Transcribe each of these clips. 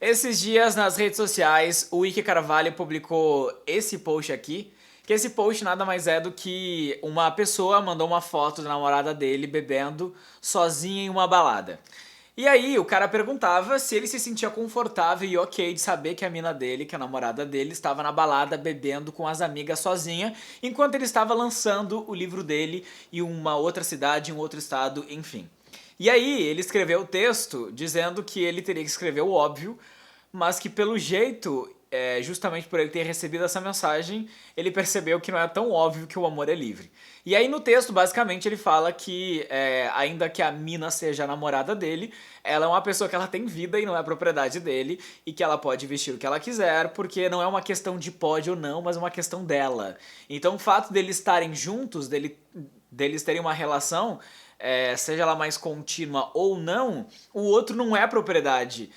Esses dias nas redes sociais, o Ike Carvalho publicou esse post aqui, que esse post nada mais é do que uma pessoa mandou uma foto da namorada dele bebendo sozinha em uma balada. E aí o cara perguntava se ele se sentia confortável e ok de saber que a mina dele, que a namorada dele, estava na balada bebendo com as amigas sozinha, enquanto ele estava lançando o livro dele em uma outra cidade, em um outro estado, enfim. E aí ele escreveu o texto dizendo que ele teria que escrever o óbvio, mas que pelo jeito, justamente por ele ter recebido essa mensagem, ele percebeu que não é tão óbvio que o amor é livre. E aí no texto, basicamente, ele fala que ainda que a mina seja a namorada dele, ela é uma pessoa que ela tem vida e não é propriedade dele, e que ela pode vestir o que ela quiser, porque não é uma questão de pode ou não, mas uma questão dela. Então o fato deles estarem juntos, deles terem uma relação, seja ela mais contínua ou não, o outro não é propriedade.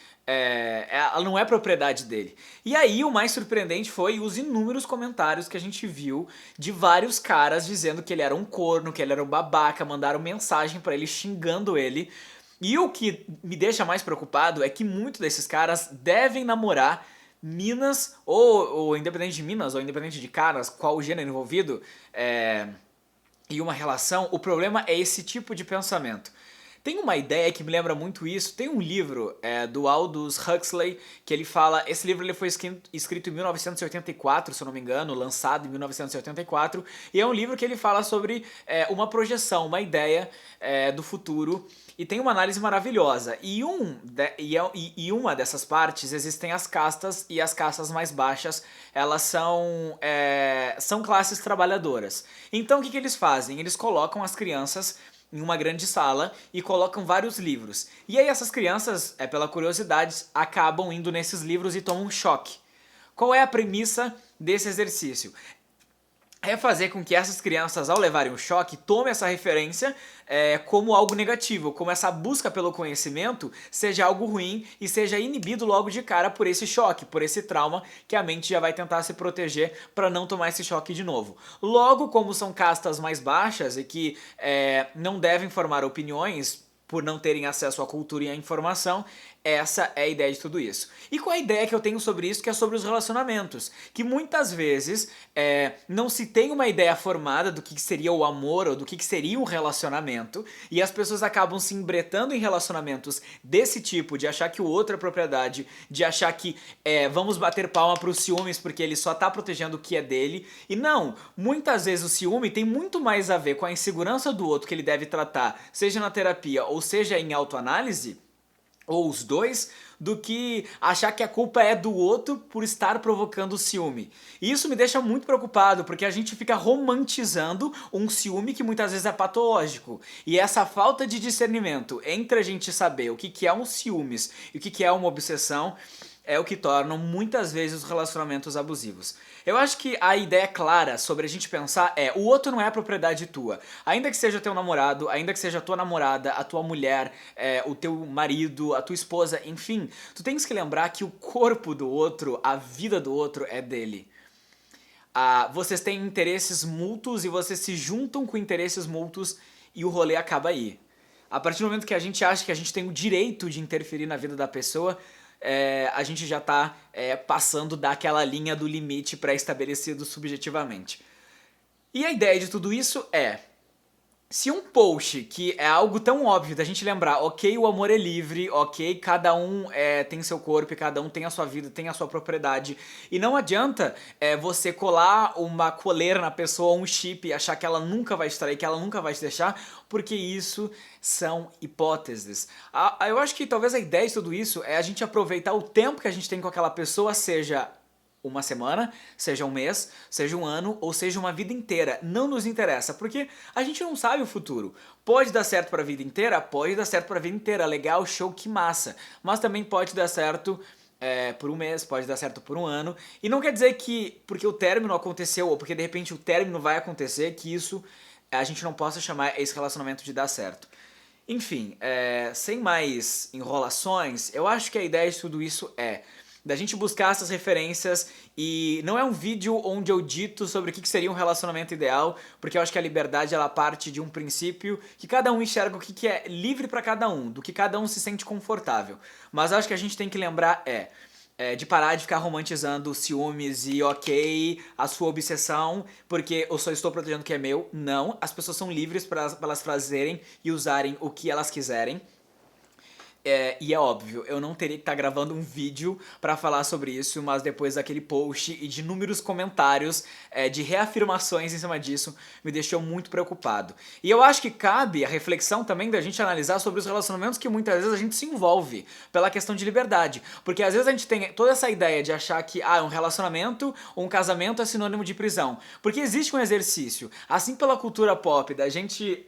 Ela não é propriedade dele. E aí o mais surpreendente foi os inúmeros comentários que a gente viu de vários caras dizendo que ele era um corno, que ele era um babaca, mandaram mensagem pra ele xingando ele. E o que me deixa mais preocupado é que muitos desses caras devem namorar minas, ou independente de minas, ou independente de caras, qual o gênero envolvido, e uma relação, o problema é esse tipo de pensamento. Tem uma ideia que me lembra muito isso. Tem um livro do Aldous Huxley que ele fala. Esse livro ele foi escrito em 1984, se eu não me engano, lançado em 1984. E é um livro que ele fala sobre uma projeção, uma ideia do futuro. E tem uma análise maravilhosa. E uma dessas partes existem as castas, e as castas mais baixas elas são classes trabalhadoras. Então o que eles fazem? Eles colocam as crianças em uma grande sala e colocam vários livros. E aí essas crianças, pela curiosidade, acabam indo nesses livros e tomam um choque. Qual é a premissa desse exercício? É fazer com que essas crianças, ao levarem o choque, tomem essa referência como algo negativo, como essa busca pelo conhecimento seja algo ruim e seja inibido logo de cara por esse choque, por esse trauma que a mente já vai tentar se proteger para não tomar esse choque de novo. Logo, como são castas mais baixas e que não devem formar opiniões por não terem acesso à cultura e à informação, essa é a ideia de tudo isso. E qual a ideia que eu tenho sobre isso, que é sobre os relacionamentos? Que muitas vezes não se tem uma ideia formada do que seria o amor ou do que seria um relacionamento, e as pessoas acabam se embretando em relacionamentos desse tipo, de achar que o outro é propriedade, de achar que vamos bater palma para os ciúmes porque ele só tá protegendo o que é dele. E não, muitas vezes o ciúme tem muito mais a ver com a insegurança do outro que ele deve tratar, seja na terapia ou seja em autoanálise, ou os dois, do que achar que a culpa é do outro por estar provocando o ciúme. E isso me deixa muito preocupado, porque a gente fica romantizando um ciúme que muitas vezes é patológico. E essa falta de discernimento entre a gente saber o que é um ciúmes e o que é uma obsessão é o que torna muitas vezes os relacionamentos abusivos. Eu acho que a ideia clara sobre a gente pensar o outro não é propriedade tua. Ainda que seja teu namorado, ainda que seja a tua namorada, a tua mulher, o teu marido, a tua esposa, enfim, tu tens que lembrar que o corpo do outro, a vida do outro é dele. Vocês têm interesses mútuos e vocês se juntam com interesses mútuos e o rolê acaba aí. A partir do momento que a gente acha que a gente tem o direito de interferir na vida da pessoa, a gente já tá passando daquela linha do limite pré-estabelecido subjetivamente. E a ideia de tudo isso se um post que é algo tão óbvio da gente lembrar, ok, o amor é livre, ok, cada um tem seu corpo e cada um tem a sua vida, tem a sua propriedade, e não adianta você colar uma coleira na pessoa, um chip, e achar que ela nunca vai te trair, que ela nunca vai te deixar, porque isso são hipóteses. Eu acho que talvez a ideia de tudo isso é a gente aproveitar o tempo que a gente tem com aquela pessoa, seja uma semana, seja um mês, seja um ano ou seja uma vida inteira. Não nos interessa, porque a gente não sabe o futuro. Pode dar certo para a vida inteira? Pode dar certo para a vida inteira. Legal, show, que massa. Mas também pode dar certo por um mês, pode dar certo por um ano. E não quer dizer que porque o término aconteceu ou porque de repente o término vai acontecer, que isso a gente não possa chamar esse relacionamento de dar certo. Enfim, sem mais enrolações, eu acho que a ideia de tudo isso da gente buscar essas referências, e não é um vídeo onde eu dito sobre o que seria um relacionamento ideal, porque eu acho que a liberdade ela parte de um princípio que cada um enxerga o que é livre pra cada um, do que cada um se sente confortável. Mas eu acho que a gente tem que lembrar de parar de ficar romantizando ciúmes e ok, a sua obsessão, porque eu só estou protegendo o que é meu. Não, as pessoas são livres para elas fazerem e usarem o que elas quiserem. E é óbvio, eu não teria que estar gravando um vídeo pra falar sobre isso, mas depois daquele post e de inúmeros comentários de reafirmações em cima disso, me deixou muito preocupado. E eu acho que cabe a reflexão também da gente analisar sobre os relacionamentos que muitas vezes a gente se envolve pela questão de liberdade. Porque às vezes a gente tem toda essa ideia de achar que um relacionamento ou um casamento é sinônimo de prisão. Porque existe um exercício, assim pela cultura pop, da gente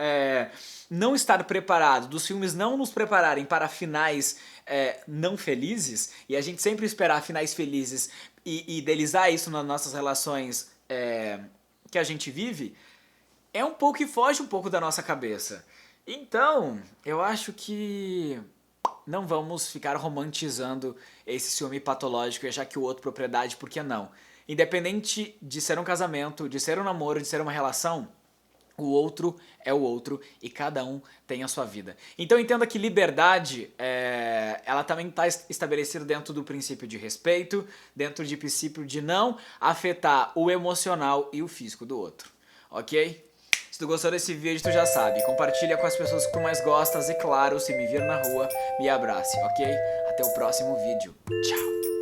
não estar preparado, dos filmes não nos prepararem para finais não felizes, e a gente sempre esperar finais felizes e idealizar isso nas nossas relações que a gente vive, é um pouco que foge um pouco da nossa cabeça. Então, eu acho que não vamos ficar romantizando esse ciúme patológico e achar que o outro propriedade, por que não? Independente de ser um casamento, de ser um namoro, de ser uma relação, o outro é o outro e cada um tem a sua vida. Então entenda que liberdade, ela também está estabelecida dentro do princípio de respeito, dentro do princípio de não afetar o emocional e o físico do outro, ok? Se tu gostou desse vídeo, tu já sabe, compartilha com as pessoas que tu mais gostas e claro, se me vir na rua, me abrace, ok? Até o próximo vídeo. Tchau!